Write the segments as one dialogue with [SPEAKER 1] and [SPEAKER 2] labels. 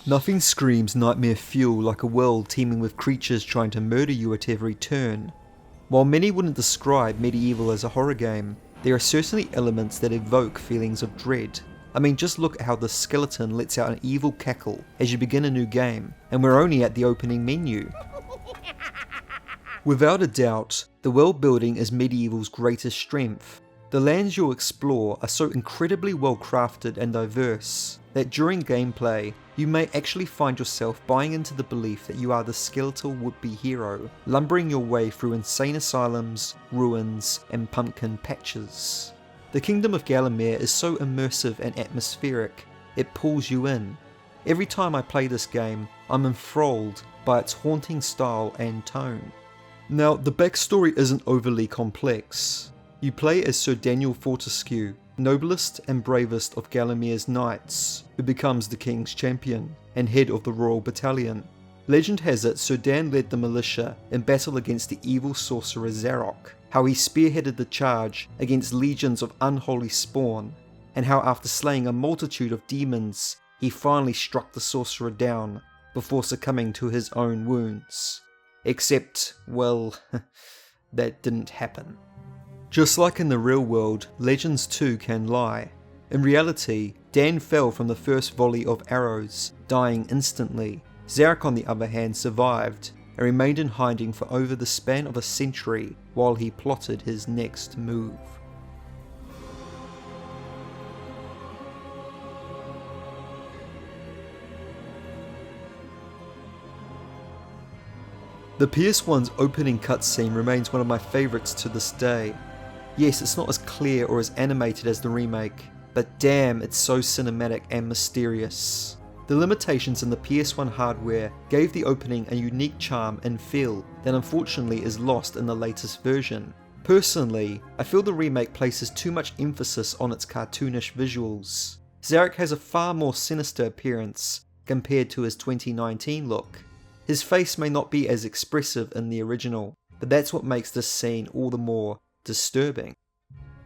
[SPEAKER 1] Nothing screams nightmare fuel like a world teeming with creatures trying to murder you at every turn. While many wouldn't describe MediEvil as a horror game, there are certainly elements that evoke feelings of dread. I mean, just look at how the skeleton lets out an evil cackle as you begin a new game, and we're only at the opening menu. Without a doubt, the world building is MediEvil's greatest strength. The lands you'll explore are so incredibly well crafted and diverse that during gameplay, you may actually find yourself buying into the belief that you are the skeletal would-be hero, lumbering your way through insane asylums, ruins, and pumpkin patches. The kingdom of Gallowmere is so immersive and atmospheric, it pulls you in. Every time I play this game, I'm enthralled by its haunting style and tone. Now, the backstory isn't overly complex. You play as Sir Daniel Fortescue, noblest and bravest of Gallomere's knights, who becomes the king's champion and head of the royal battalion. Legend has it Sir Dan led the militia in battle against the evil sorcerer Zarok, how he spearheaded the charge against legions of unholy spawn, and how after slaying a multitude of demons, he finally struck the sorcerer down before succumbing to his own wounds. Except, well, that didn't happen. Just like in the real world, legends too can lie. In reality, Dan fell from the first volley of arrows, dying instantly. Zarok on the other hand survived, and remained in hiding for over the span of a century while he plotted his next move. The PS1's opening cutscene remains one of my favourites to this day. Yes, it's not as clear or as animated as the remake, but damn, it's so cinematic and mysterious. The limitations in the PS1 hardware gave the opening a unique charm and feel that unfortunately is lost in the latest version. Personally, I feel the remake places too much emphasis on its cartoonish visuals. Zarok has a far more sinister appearance compared to his 2019 look. His face may not be as expressive in the original, but that's what makes this scene all the more disturbing.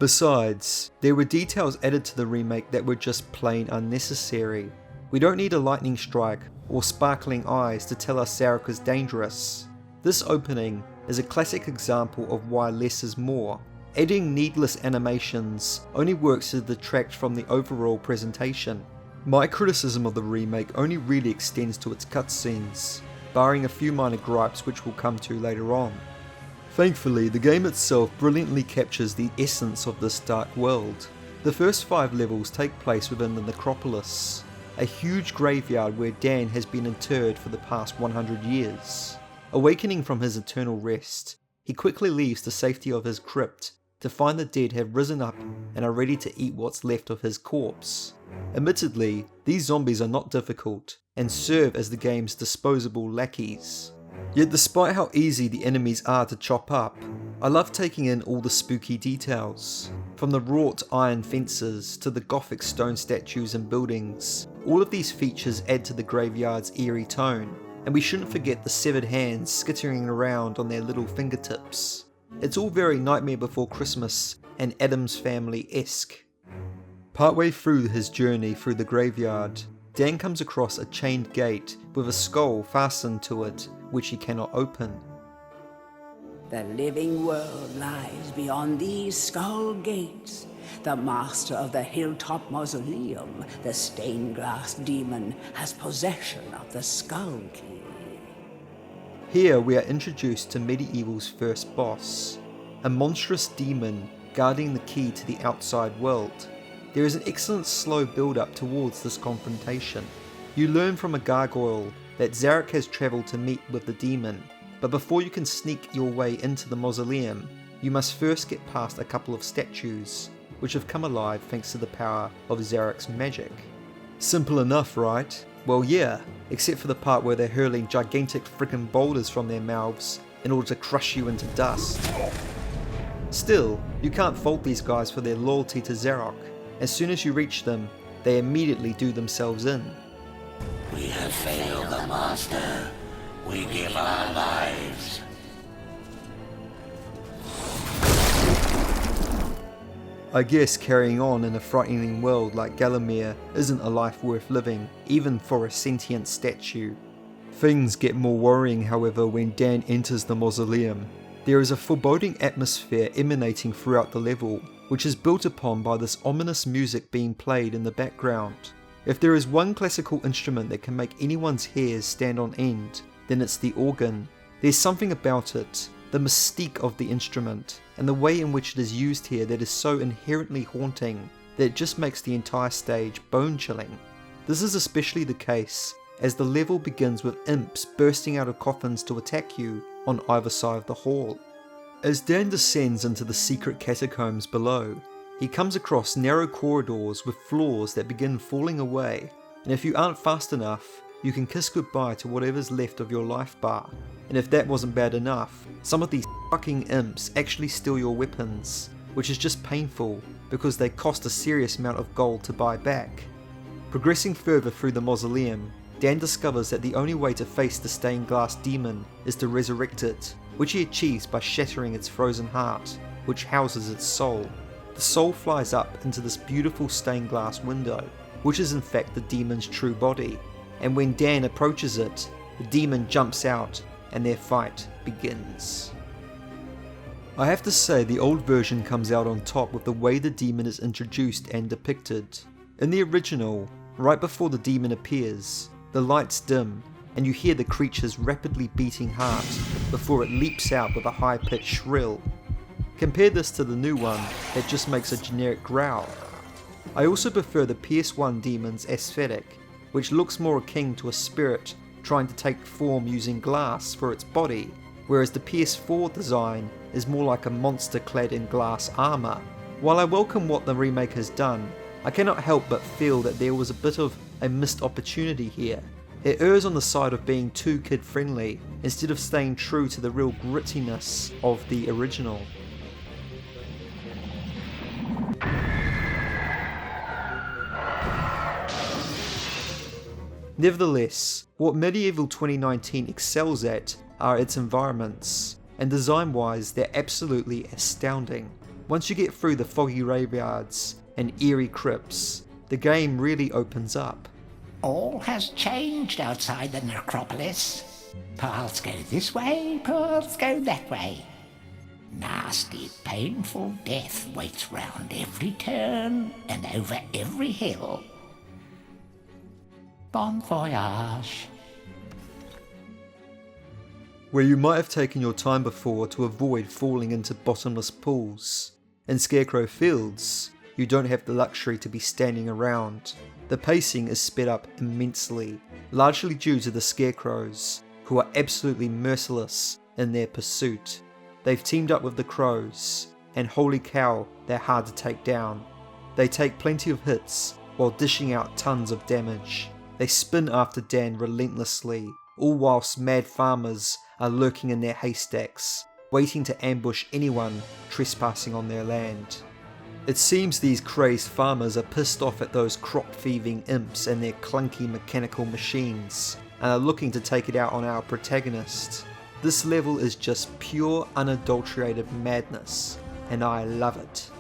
[SPEAKER 1] Besides, there were details added to the remake that were just plain unnecessary. We don't need a lightning strike or sparkling eyes to tell us Zarok is dangerous. This opening is a classic example of why less is more. Adding needless animations only works to detract from the overall presentation. My criticism of the remake only really extends to its cutscenes, barring a few minor gripes which we'll come to later on. Thankfully, the game itself brilliantly captures the essence of this dark world. The first 5 levels take place within the necropolis, a huge graveyard where Dan has been interred for the past 100 years. Awakening from his eternal rest, he quickly leaves the safety of his crypt to find the dead have risen up and are ready to eat what's left of his corpse. Admittedly, these zombies are not difficult and serve as the game's disposable lackeys. Yet despite how easy the enemies are to chop up, I love taking in all the spooky details. From the wrought iron fences to the gothic stone statues and buildings, all of these features add to the graveyard's eerie tone, and we shouldn't forget the severed hands skittering around on their little fingertips. It's all very Nightmare Before Christmas and Addams Family-esque. Partway through his journey through the graveyard, Dan comes across a chained gate with a skull fastened to it, which he cannot open.
[SPEAKER 2] The living world lies beyond these skull gates. The master of the hilltop mausoleum, the stained glass demon, has possession of the skull key.
[SPEAKER 1] Here we are introduced to MediEvil's first boss, a monstrous demon guarding the key to the outside world. There is an excellent slow build-up towards this confrontation. You learn from a gargoyle that Zarok has travelled to meet with the demon, but before you can sneak your way into the mausoleum, you must first get past a couple of statues, which have come alive thanks to the power of Zarok's magic. Simple enough, right? Well yeah, except for the part where they're hurling gigantic frickin' boulders from their mouths in order to crush you into dust. Still, you can't fault these guys for their loyalty to Zarok. As soon as you reach them, they immediately do themselves in.
[SPEAKER 3] We have failed the Master. We give our lives.
[SPEAKER 1] I guess carrying on in a frightening world like Gallowmere isn't a life worth living, even for a sentient statue. Things get more worrying, however, when Dan enters the mausoleum. There is a foreboding atmosphere emanating throughout the level, which is built upon by this ominous music being played in the background. If there is one classical instrument that can make anyone's hairs stand on end, then it's the organ. There's something about it, the mystique of the instrument, and the way in which it is used here that is so inherently haunting that it just makes the entire stage bone-chilling. This is especially the case as the level begins with imps bursting out of coffins to attack you on either side of the hall. As Dan descends into the secret catacombs below, he comes across narrow corridors with floors that begin falling away, and if you aren't fast enough, you can kiss goodbye to whatever's left of your life bar. And if that wasn't bad enough, some of these fucking imps actually steal your weapons, which is just painful because they cost a serious amount of gold to buy back. Progressing further through the mausoleum, Dan discovers that the only way to face the stained glass demon is to resurrect it, which he achieves by shattering its frozen heart, which houses its soul. The soul flies up into this beautiful stained glass window, which is in fact the demon's true body, and when Dan approaches it, the demon jumps out and their fight begins. I have to say the old version comes out on top with the way the demon is introduced and depicted. In the original, right before the demon appears, the lights dim and you hear the creature's rapidly beating heart before it leaps out with a high-pitched shrill. Compare this to the new one that just makes a generic growl. I also prefer the PS1 demon's aesthetic, which looks more akin to a spirit trying to take form using glass for its body, whereas the PS4 design is more like a monster clad in glass armour. While I welcome what the remake has done, I cannot help but feel that there was a bit of a missed opportunity here. It errs on the side of being too kid friendly instead of staying true to the real grittiness of the original. Nevertheless, what MediEvil 2019 excels at are its environments, and design-wise they're absolutely astounding. Once you get through the foggy graveyards and eerie crypts, the game really opens up.
[SPEAKER 3] All has changed outside the necropolis. Paths go this way, paths go that way. Nasty, painful death waits round every turn and over every hill. Bon voyage.
[SPEAKER 1] Where you might have taken your time before to avoid falling into bottomless pools, in Scarecrow Fields, you don't have the luxury to be standing around. The pacing is sped up immensely, largely due to the Scarecrows, who are absolutely merciless in their pursuit. They've teamed up with the Crows, and holy cow, they're hard to take down. They take plenty of hits, while dishing out tons of damage. They spin after Dan relentlessly, all whilst mad farmers are lurking in their haystacks, waiting to ambush anyone trespassing on their land. It seems these crazed farmers are pissed off at those crop-thieving imps and their clunky mechanical machines, and are looking to take it out on our protagonist. This level is just pure, unadulterated madness, and I love it.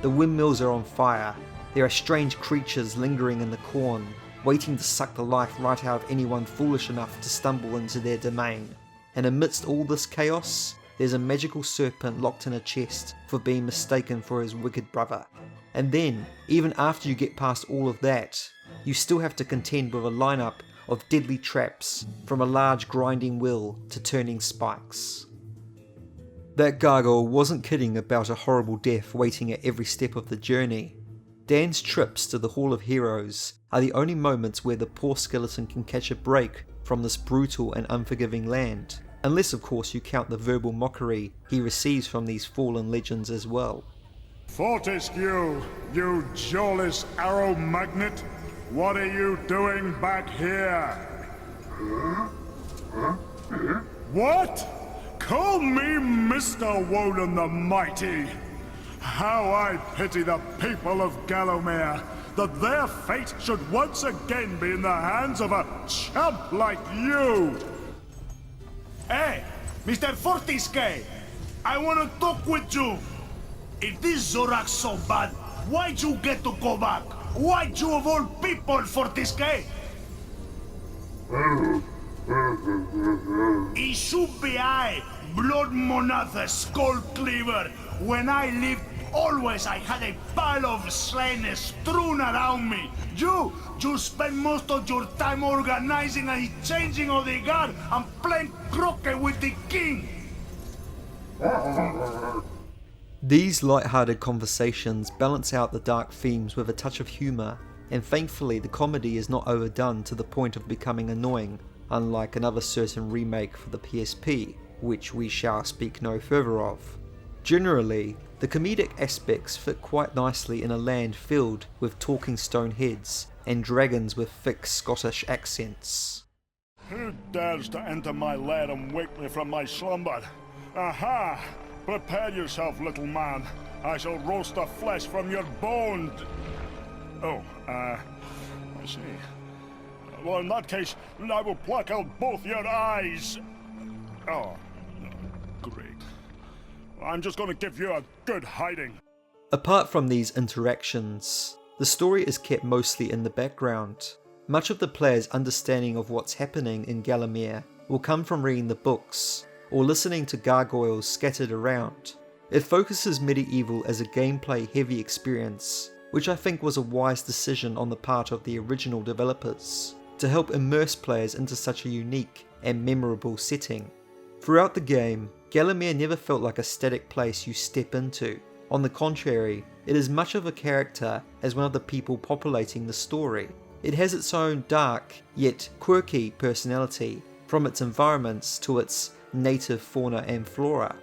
[SPEAKER 1] The windmills are on fire, there are strange creatures lingering in the corn, waiting to suck the life right out of anyone foolish enough to stumble into their domain. And amidst all this chaos, there's a magical serpent locked in a chest for being mistaken for his wicked brother. And then, even after you get past all of that, you still have to contend with a lineup of deadly traps, from a large grinding wheel to turning spikes. That gargoyle wasn't kidding about a horrible death waiting at every step of the journey. Dan's trips to the Hall of Heroes are the only moments where the poor skeleton can catch a break from this brutal and unforgiving land, unless of course you count the verbal mockery he receives from these fallen legends as well.
[SPEAKER 4] Fortescue, you jawless arrow magnet, what are you doing back here? What? Call me Mr. Woden the Mighty. How I pity the people of Gallowmere, that their fate should once again be in the hands of a chump like you!
[SPEAKER 5] Hey, Mr. Fortescue, I want to talk with you.
[SPEAKER 4] If this Zorak's so bad, why'd you get to go back? Why'd you of all people for this guy? It should be I, Blood Monatha Skull Cleaver. When I lived, always I had a pile of slain strewn around me. You spend most of your time organizing and changing of the guard and playing croquet with the king.
[SPEAKER 1] These light-hearted conversations balance out the dark themes with a touch of humour, and thankfully the comedy is not overdone to the point of becoming annoying, unlike another certain remake for the PSP, which we shall speak no further of. Generally, the comedic aspects fit quite nicely in a land filled with talking stone heads and dragons with thick Scottish accents.
[SPEAKER 4] Who dares to enter my lair and wake me from my slumber? Aha! Prepare yourself, little man. I shall roast the flesh from your bones. Oh, I see. Well, in that case, I will pluck out both your eyes. Oh, great. I'm just gonna give you a good hiding.
[SPEAKER 1] Apart from these interactions, the story is kept mostly in the background. Much of the player's understanding of what's happening in Gallowmere will come from reading the books, or listening to gargoyles scattered around. It focuses MediEvil as a gameplay heavy experience, which I think was a wise decision on the part of the original developers, to help immerse players into such a unique and memorable setting. Throughout the game, Gallowmere never felt like a static place you step into. On the contrary, it is much of a character as one of the people populating the story. It has its own dark, yet quirky personality, from its environments to its native fauna and flora.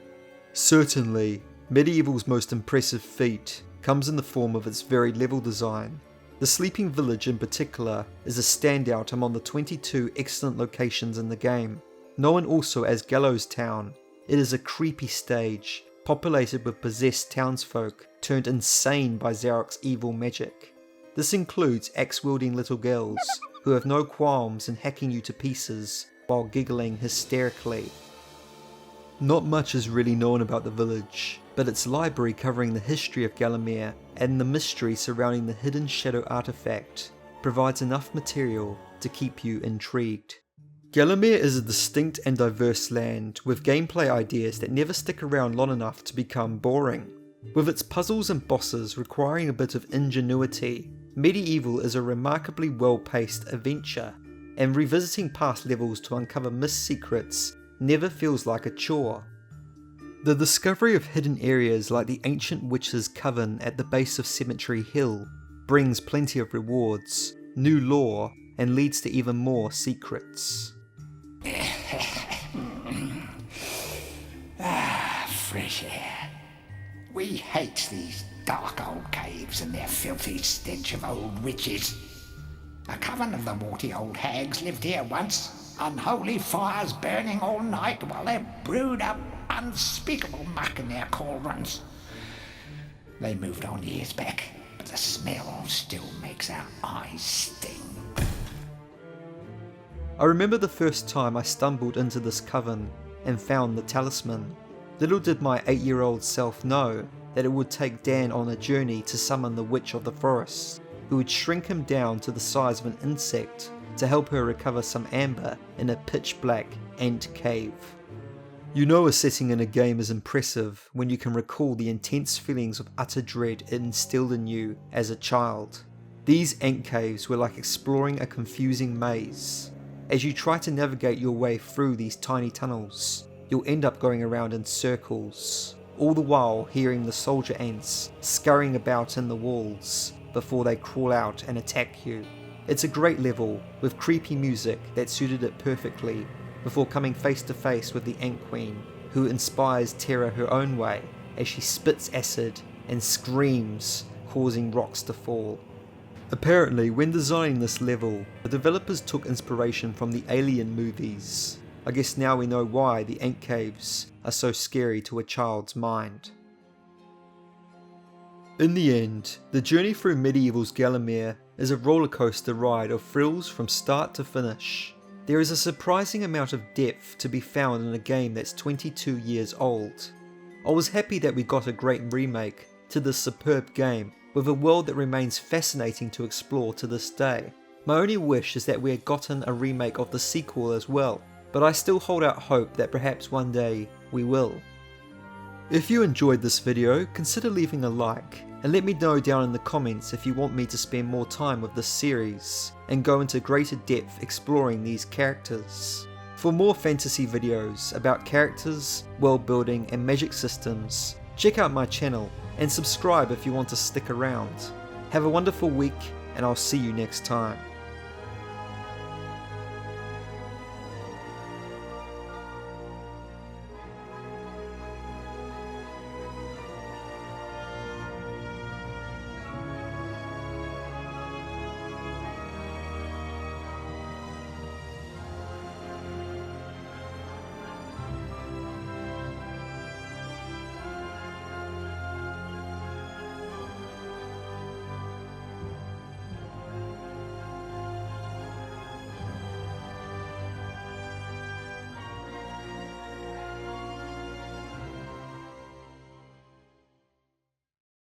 [SPEAKER 1] Certainly, MediEvil's most impressive feat comes in the form of its very level design. The sleeping village in particular is a standout among the 22 excellent locations in the game. Known also as Gallows Town, it is a creepy stage, populated with possessed townsfolk turned insane by Zarok's evil magic. This includes axe-wielding little girls who have no qualms in hacking you to pieces while giggling hysterically. Not much is really known about the village, but its library covering the history of Gallowmere and the mystery surrounding the hidden shadow artifact provides enough material to keep you intrigued. Gallowmere is a distinct and diverse land with gameplay ideas that never stick around long enough to become boring. With its puzzles and bosses requiring a bit of ingenuity, MediEvil is a remarkably well-paced adventure, and revisiting past levels to uncover missed secrets never feels like a chore. The discovery of hidden areas like the ancient witch's coven at the base of Cemetery Hill brings plenty of rewards, new lore, and leads to even more secrets.
[SPEAKER 3] Fresh air. We hate these dark old caves and their filthy stench of old witches. A coven of the warty old hags lived here once, unholy fires burning all night while they brewed up unspeakable muck in their cauldrons. They moved on years back, but the smell still makes our eyes sting.
[SPEAKER 1] I remember the first time I stumbled into this coven and found the talisman. Little did my 8-year-old self know that it would take Dan on a journey to summon the Witch of the Forest, who would shrink him down to the size of an insect to help her recover some amber in a pitch-black ant cave. You know a setting in a game is impressive when you can recall the intense feelings of utter dread it instilled in you as a child. These ant caves were like exploring a confusing maze. As you try to navigate your way through these tiny tunnels, you'll end up going around in circles, all the while hearing the soldier ants scurrying about in the walls before they crawl out and attack you. It's a great level with creepy music that suited it perfectly before coming face to face with the Ant Queen, who inspires terror her own way as she spits acid and screams, causing rocks to fall. Apparently, when designing this level, the developers took inspiration from the Alien movies. I guess now we know why the ant caves are so scary to a child's mind. In the end, the journey through MediEvil's Gallowmere is a rollercoaster ride of thrills from start to finish. There is a surprising amount of depth to be found in a game that's 22 years old. I was happy that we got a great remake to this superb game, with a world that remains fascinating to explore to this day. My only wish is that we had gotten a remake of the sequel as well, but I still hold out hope that perhaps one day we will. If you enjoyed this video, consider leaving a like, and let me know down in the comments if you want me to spend more time with this series, and go into greater depth exploring these characters. For more fantasy videos about characters, world building and magic systems, check out my channel, and subscribe if you want to stick around. Have a wonderful week, and I'll see you next time.